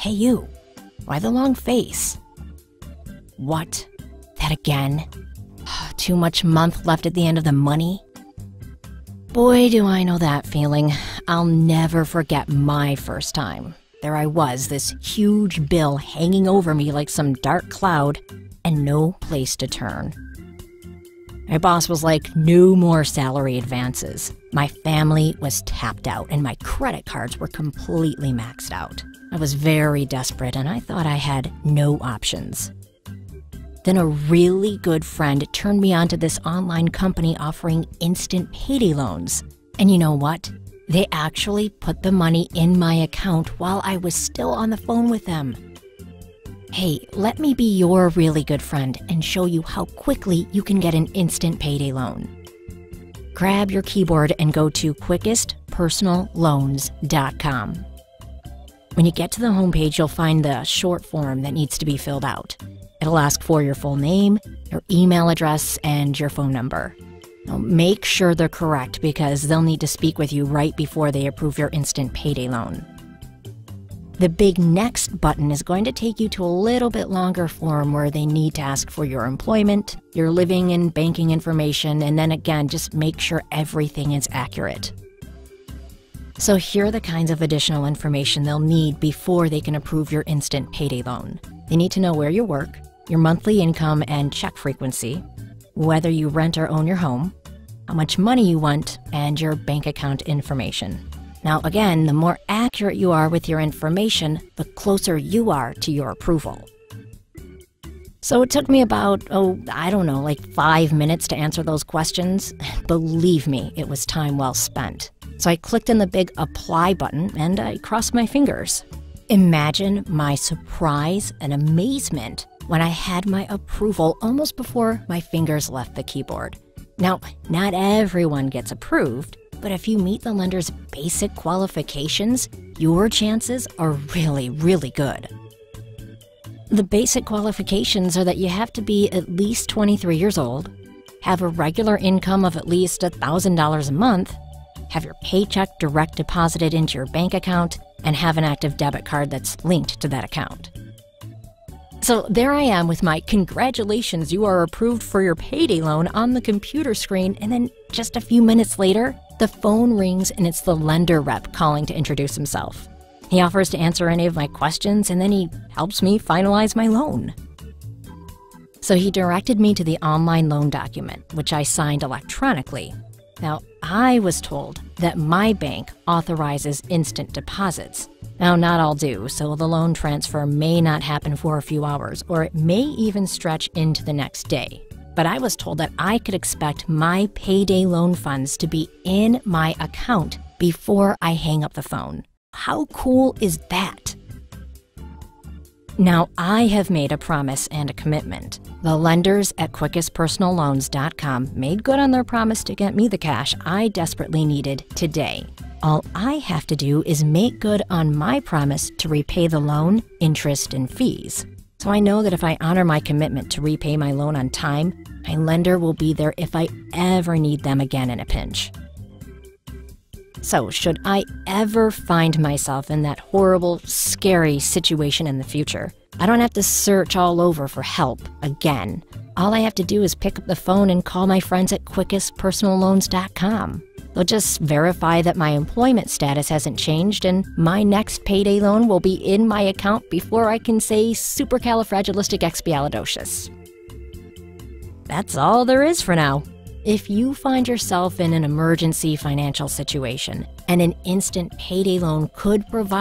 Hey you, why the long face? What? That again? Too much month left at the end of the money? Boy, do I know that feeling. I'll never forget my first time. There I was, this huge bill hanging over me like some dark cloud, and no place to turn. My boss was like, no more salary advances. My family was tapped out, and my credit cards were completely maxed out. I was very desperate, and I thought I had no options. Then a really good friend turned me on to this online company offering instant payday loans. And you know what? They actually put the money in my account while I was still on the phone with them. Hey, let me be your really good friend and show you how quickly you can get an instant payday loan. Grab your keyboard and go to quickestpersonalloans.com. When you get to the homepage, you'll find the short form that needs to be filled out. It'll ask for your full name, your email address, and your phone number. Now, make sure they're correct because they'll need to speak with you right before they approve your instant payday loan. The big next button is going to take you to a little bit longer form where they need to ask for your employment, your living and banking information, and then again, just make sure everything is accurate. So here are the kinds of additional information they'll need before they can approve your instant payday loan. They need to know where you work, your monthly income and check frequency, whether you rent or own your home, how much money you want, and your bank account information. Now again, the more accurate you are with your information, the closer you are to your approval. So it took me about, like 5 minutes to answer those questions. Believe me, it was time well spent. So I clicked on the big apply button and I crossed my fingers. Imagine my surprise and amazement when I had my approval almost before my fingers left the keyboard. Now, not everyone gets approved, but if you meet the lender's basic qualifications, your chances are really, really good. The basic qualifications are that you have to be at least 23 years old, have a regular income of at least $1,000 a month, have your paycheck direct deposited into your bank account, and have an active debit card that's linked to that account. So there I am with my congratulations, you are approved for your payday loan on the computer screen, and then just a few minutes later, the phone rings and it's the lender rep calling to introduce himself. He offers to answer any of my questions and then he helps me finalize my loan. So he directed me to the online loan document, which I signed electronically. Now, I was told that my bank authorizes instant deposits. Now, not all do, so the loan transfer may not happen for a few hours, or it may even stretch into the next day. But I was told that I could expect my payday loan funds to be in my account before I hang up the phone. How cool is that? Now, I have made a promise and a commitment. The lenders at quickestpersonalloans.com made good on their promise to get me the cash I desperately needed today. All I have to do is make good on my promise to repay the loan, interest, and fees. So I know that if I honor my commitment to repay my loan on time, my lender will be there if I ever need them again in a pinch. So should I ever find myself in that horrible, scary situation in the future, I don't have to search all over for help again. All I have to do is pick up the phone and call my friends at quickestpersonalloans.com. They'll just verify that my employment status hasn't changed and my next payday loan will be in my account before I can say supercalifragilisticexpialidocious. That's all there is for now. If you find yourself in an emergency financial situation and an instant payday loan could provide